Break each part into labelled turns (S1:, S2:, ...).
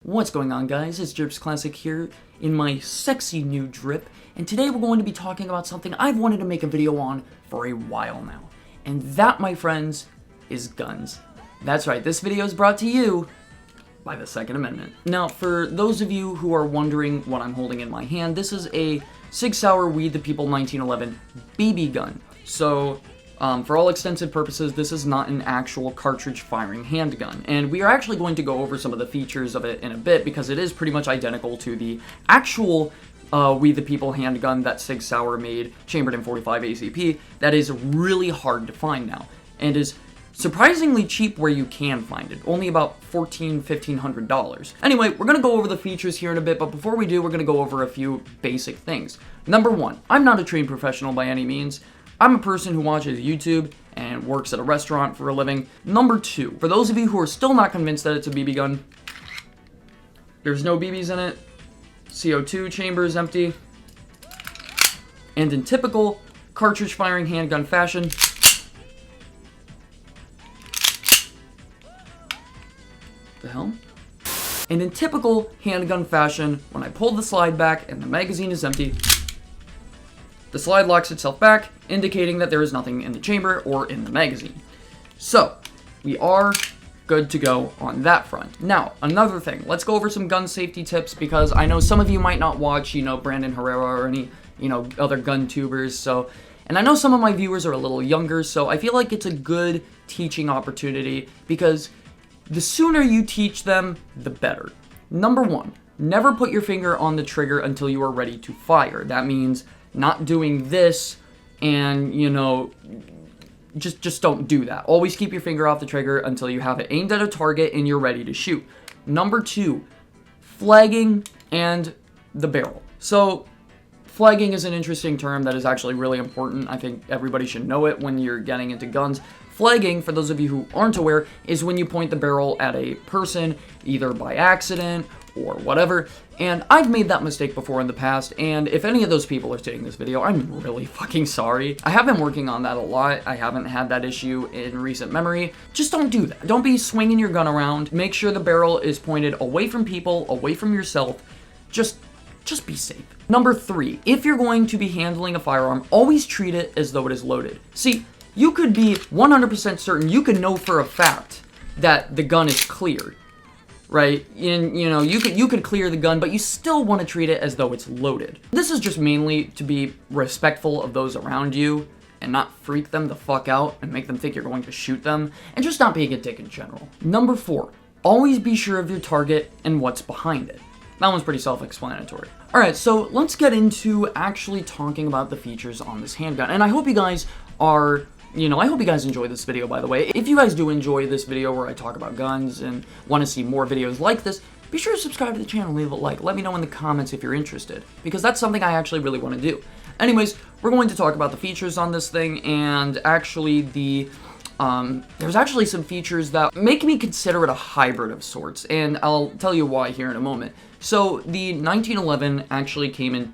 S1: What's going on, guys? It's DerpsClassic here in my sexy new drip, and today we're going to be talking about something I've wanted to make a video on for a while now. And that, my friends, is guns. That's right, this video is brought to you by the Second Amendment. Now, for those of you who are wondering what I'm holding in my hand, this is a Sig Sauer We the People 1911 BB gun. So, for all extensive purposes, this is not an actual cartridge-firing handgun, and we are actually going to go over some of the features of it in a bit, because it is pretty much identical to the actual We the People handgun that Sig Sauer made, chambered in .45 ACP, that is really hard to find now, and is surprisingly cheap where you can find it, only about $1,500. Anyway, we're going to go over the features here in a bit, but before we do, we're going to go over a few basic things. Number one, I'm not a trained professional by any means. I'm a person who watches YouTube and works at a restaurant for a living. Number two, for those of you who are still not convinced that it's a BB gun, there's no BBs in it, CO2 chamber is empty, and in typical cartridge-firing handgun fashion, the hell? And in typical handgun fashion, when I pull the slide back and the magazine is empty, the slide locks itself back, indicating that there is nothing in the chamber or in the magazine. So, we are good to go on that front. Now, another thing, let's go over some gun safety tips, because I know some of you might not watch, Brandon Herrera or any, other gun tubers, and I know some of my viewers are a little younger, so I feel like it's a good teaching opportunity, because the sooner you teach them, the better. Number one, never put your finger on the trigger until you are ready to fire. That means not doing this and, just don't do that. Always keep your finger off the trigger until you have it aimed at a target and you're ready to shoot. Number two, flagging and the barrel. So, flagging is an interesting term that is actually really important. I think everybody should know it when you're getting into guns. Flagging, for those of you who aren't aware, is when you point the barrel at a person, either by accident or whatever, and I've made that mistake before in the past, and if any of those people are seeing this video, I'm really fucking sorry. I have been working on that a lot. I haven't had that issue in recent memory. Just don't do that. Don't be swinging your gun around. Make sure the barrel is pointed away from people, away from yourself. Just be safe. Number three, if you're going to be handling a firearm, always treat it as though it is loaded. See, you could be 100% certain, you could know for a fact that the gun is clear, right? And, you could clear the gun, but you still want to treat it as though it's loaded. This is just mainly to be respectful of those around you and not freak them the fuck out and make them think you're going to shoot them, and just not being a dick in general. Number four, always be sure of your target and what's behind it. That one's pretty self-explanatory. Alright, so let's get into actually talking about the features on this handgun, and I hope you guys are I hope you guys enjoy this video, by the way. If you guys do enjoy this video where I talk about guns and want to see more videos like this, be sure to subscribe to the channel, leave a like. Let me know in the comments if you're interested, because that's something I actually really want to do. Anyways, we're going to talk about the features on this thing, and actually there's actually some features that make me consider it a hybrid of sorts, and I'll tell you why here in a moment. So, the 1911 actually came in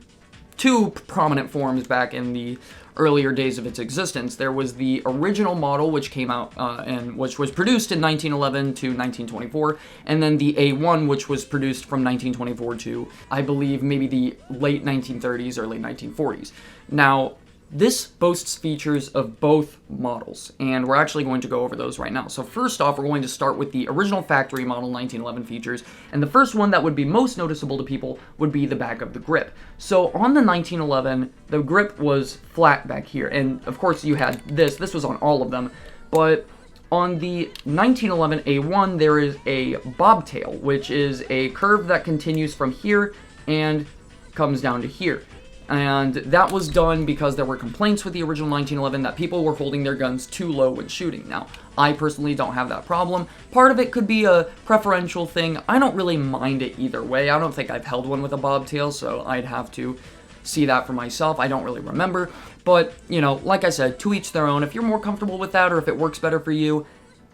S1: two prominent forms back in the earlier days of its existence. There was the original model, which came out and which was produced in 1911 to 1924, and then the A1, which was produced from 1924 to, I believe, maybe the late 1930s or late 1940s. Now, this boasts features of both models, and we're actually going to go over those right now. So first off, we're going to start with the original factory model 1911 features, and the first one that would be most noticeable to people would be the back of the grip. So on the 1911, the grip was flat back here, and of course you had this was on all of them, but on the 1911 A1, there is a bobtail, which is a curve that continues from here and comes down to here. And that was done because there were complaints with the original 1911 that people were holding their guns too low when shooting. Now, I personally don't have that problem. Part of it could be a preferential thing. I don't really mind it either way. I don't think I've held one with a bobtail, so I'd have to see that for myself. I don't really remember. But, like I said, to each their own. If you're more comfortable with that, or if it works better for you,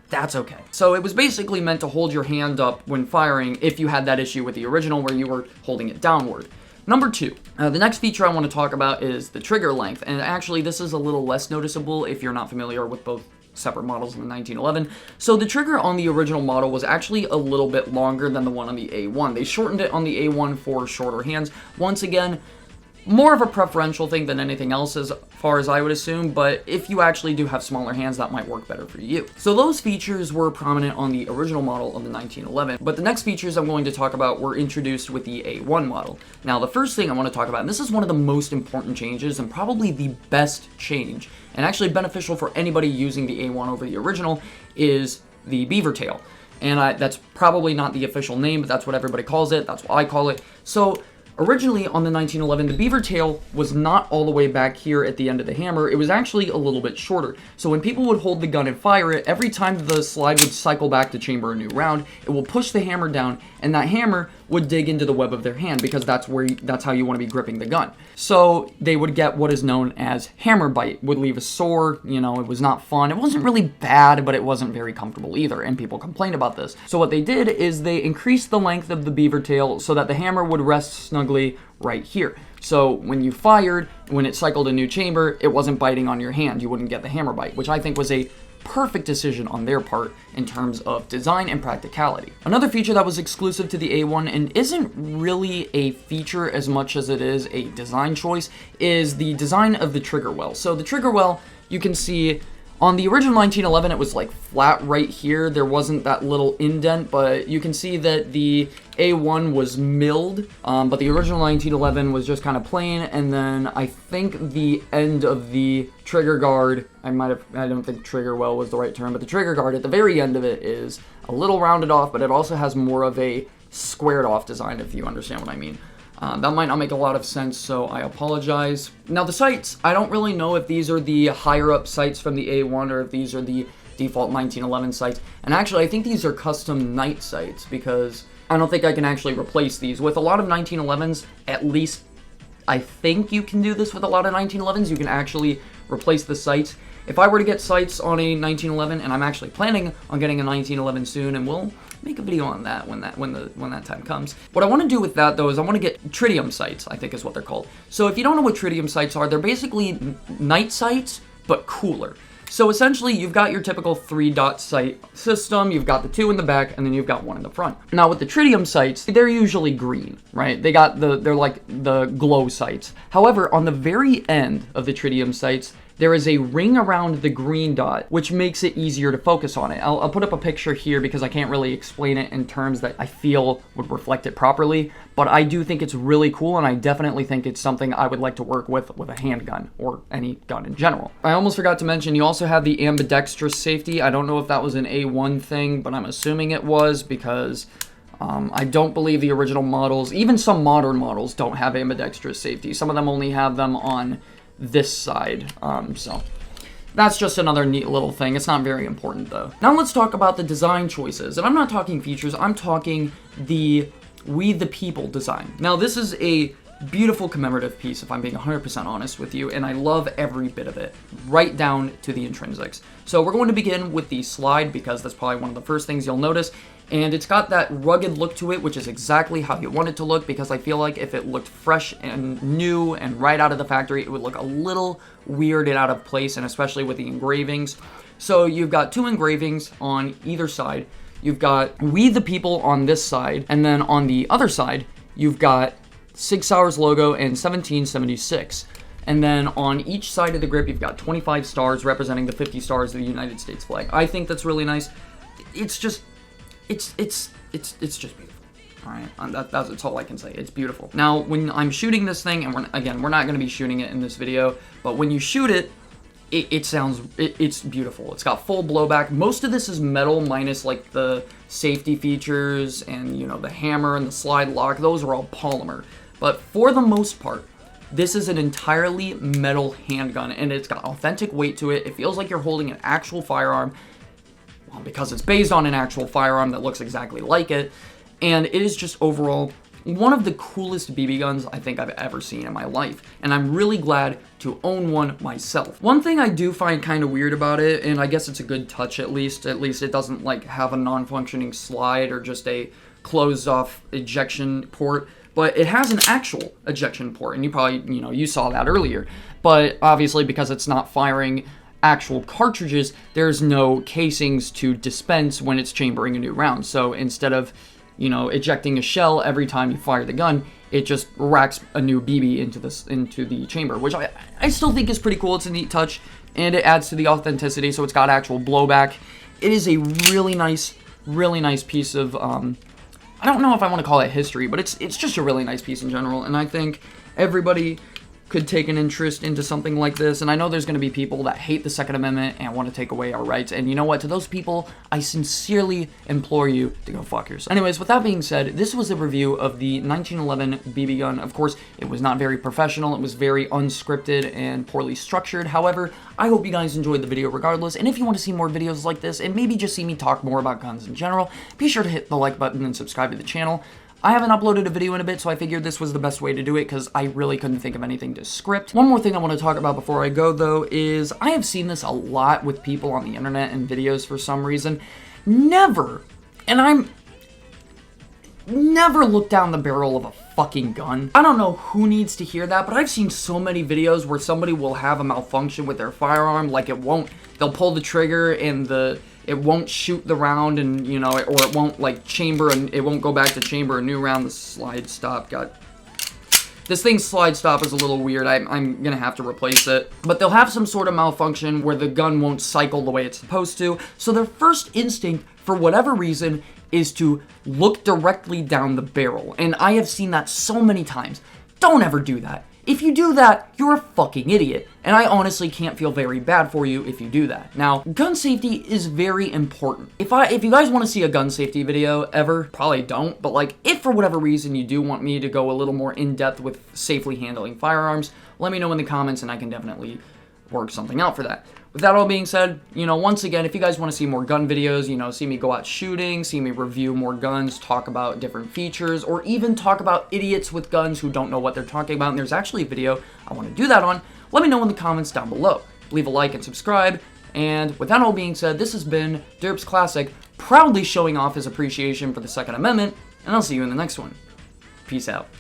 S1: that's okay. So it was basically meant to hold your hand up when firing if you had that issue with the original where you were holding it downward. Number two, the next feature I want to talk about is the trigger length, and actually this is a little less noticeable if you're not familiar with both separate models in the 1911. So the trigger on the original model was actually a little bit longer than the one on the A1. They shortened it on the A1 for shorter hands. Once again, more of a preferential thing than anything else as far as I would assume, but if you actually do have smaller hands, that might work better for you. So those features were prominent on the original model of the 1911, but the next features I'm going to talk about were introduced with the A1 model. Now, the first thing I want to talk about, and this is one of the most important changes and probably the best change, and actually beneficial for anybody using the A1 over the original, is the beaver tail. And that's probably not the official name, but that's what everybody calls it. That's what I call it. So originally on the 1911, the beaver tail was not all the way back here at the end of the hammer. It was actually a little bit shorter. So when people would hold the gun and fire it, every time the slide would cycle back to chamber a new round, it will push the hammer down, and that hammer would dig into the web of their hand because that's how you want to be gripping the gun. So they would get what is known as hammer bite. Would leave a sore, it was not fun. It wasn't really bad, but it wasn't very comfortable either, and people complained about this. So what they did is they increased the length of the beaver tail so that the hammer would rest snugly right here. So when you fired, when it cycled a new chamber, it wasn't biting on your hand. You wouldn't get the hammer bite, which I think was a perfect decision on their part in terms of design and practicality. Another feature that was exclusive to the A1 and isn't really a feature as much as it is a design choice is the design of the trigger well. So the trigger well, you can see on the original 1911, it was like flat right here. There wasn't that little indent, but you can see that the A1 was milled, but the original 1911 was just kind of plain, and then I think the end of the trigger guard, I don't think trigger well was the right term, but the trigger guard at the very end of it is a little rounded off, but it also has more of a squared off design, if you understand what I mean. That might not make a lot of sense, so I apologize. Now the sights, I don't really know if these are the higher up sights from the A1 or if these are the default 1911 sights. And actually, I think these are custom night sights because I don't think I can actually replace these. With a lot of 1911s, at least I think you can do this with a lot of 1911s. You can actually replace the sights. If I were to get sights on a 1911, and I'm actually planning on getting a 1911 soon, and we'll make a video on that when that time comes. What I want to do with that though is I want to get tritium sights, I think is what they're called. So if you don't know what tritium sights are, they're basically night sights but cooler. So essentially you've got your typical 3-dot sight system, you've got the 2 in the back, and then you've got 1 in the front. Now with the tritium sights, they're usually green, right? They're like the glow sights. However, on the very end of the tritium sights, there is a ring around the green dot, which makes it easier to focus on it. I'll put up a picture here because I can't really explain it in terms that I feel would reflect it properly, but I do think it's really cool, and I definitely think it's something I would like to work with a handgun, or any gun in general. I almost forgot to mention, you also have the ambidextrous safety. I don't know if that was an A1 thing, but I'm assuming it was because I don't believe the original models, even some modern models, don't have ambidextrous safety. Some of them only have them on this side, so that's just another neat little thing. It's not very important though. Now let's talk about the design choices, and I'm not talking features, I'm talking the We the People design. Now this is a beautiful commemorative piece, if I'm being 100% honest with you, and I love every bit of it, right down to the intrinsics. So we're going to begin with the slide because that's probably one of the first things you'll notice. And it's got that rugged look to it, which is exactly how you want it to look, because I feel like if it looked fresh and new and right out of the factory, it would look a little weird and out of place, and especially with the engravings. So you've got 2 engravings on either side. You've got We the People on this side, and then on the other side, you've got Sig Sauer's logo and 1776. And then on each side of the grip, you've got 25 stars representing the 50 stars of the United States flag. I think that's really nice. It's just beautiful. All right, that's all I can say. It's beautiful. Now, when I'm shooting this thing, and we're not going to be shooting it in this video, but when you shoot it, it's beautiful. It's got full blowback. Most of this is metal, minus like the safety features and the hammer and the slide lock. Those are all polymer. But for the most part, this is an entirely metal handgun, and it's got authentic weight to it. It feels like you're holding an actual firearm. Because it's based on an actual firearm that looks exactly like it, and it is just overall one of the coolest BB guns I think I've ever seen in my life, and I'm really glad to own one myself. One thing I do find kind of weird about it, and I guess it's a good touch at least it doesn't like have a non-functioning slide or just a closed off ejection port, but it has an actual ejection port, and you probably, you saw that earlier, but obviously because it's not firing actual cartridges, there's no casings to dispense when it's chambering a new round. So instead of, you know, ejecting a shell every time you fire the gun, it just racks a new BB into the chamber, which I still think is pretty cool. It's a neat touch, and it adds to the authenticity, so it's got actual blowback. It is a really nice piece of, I don't know if I want to call it history, but it's just a really nice piece in general, and I think everybody could take an interest into something like this. And I know there's going to be people that hate the Second Amendment and want to take away our rights, and you know what, to those people, I sincerely implore you to go fuck yourself. Anyways, with that being said, this was a review of the 1911 BB gun. Of course, it was not very professional, it was very unscripted and poorly structured. However, I hope you guys enjoyed the video regardless, and if you want to see more videos like this, and maybe just see me talk more about guns in general, be sure to hit the like button and subscribe to the channel. I haven't uploaded a video in a bit, so I figured this was the best way to do it because I really couldn't think of anything to script. One more thing I want to talk about before I go, though, is I have seen this a lot with people on the internet and videos for some reason. Never look down the barrel of a fucking gun. I don't know who needs to hear that, but I've seen so many videos where somebody will have a malfunction with their firearm, like they'll pull the trigger and it won't shoot the round, and you know, or it won't like chamber, and it won't go back to chamber a new round. The slide stop this thing's slide stop is a little weird. I'm gonna have to replace it. But they'll have some sort of malfunction where the gun won't cycle the way it's supposed to. So their first instinct, for whatever reason, is to look directly down the barrel. And I have seen that so many times. Don't ever do that. If you do that, you're a fucking idiot. And I honestly can't feel very bad for you if you do that. Now, gun safety is very important. If you guys want to see a gun safety video ever, probably don't, but like, if for whatever reason you do want me to go a little more in-depth with safely handling firearms, let me know in the comments and I can definitely work something out for that. With that all being said, you know, once again, if you guys want to see more gun videos, you know, see me go out shooting, see me review more guns, talk about different features, or even talk about idiots with guns who don't know what they're talking about, and there's actually a video I want to do that on, let me know in the comments down below. Leave a like and subscribe, and with that all being said, this has been DerpsClassic, proudly showing off his appreciation for the Second Amendment, and I'll see you in the next one. Peace out.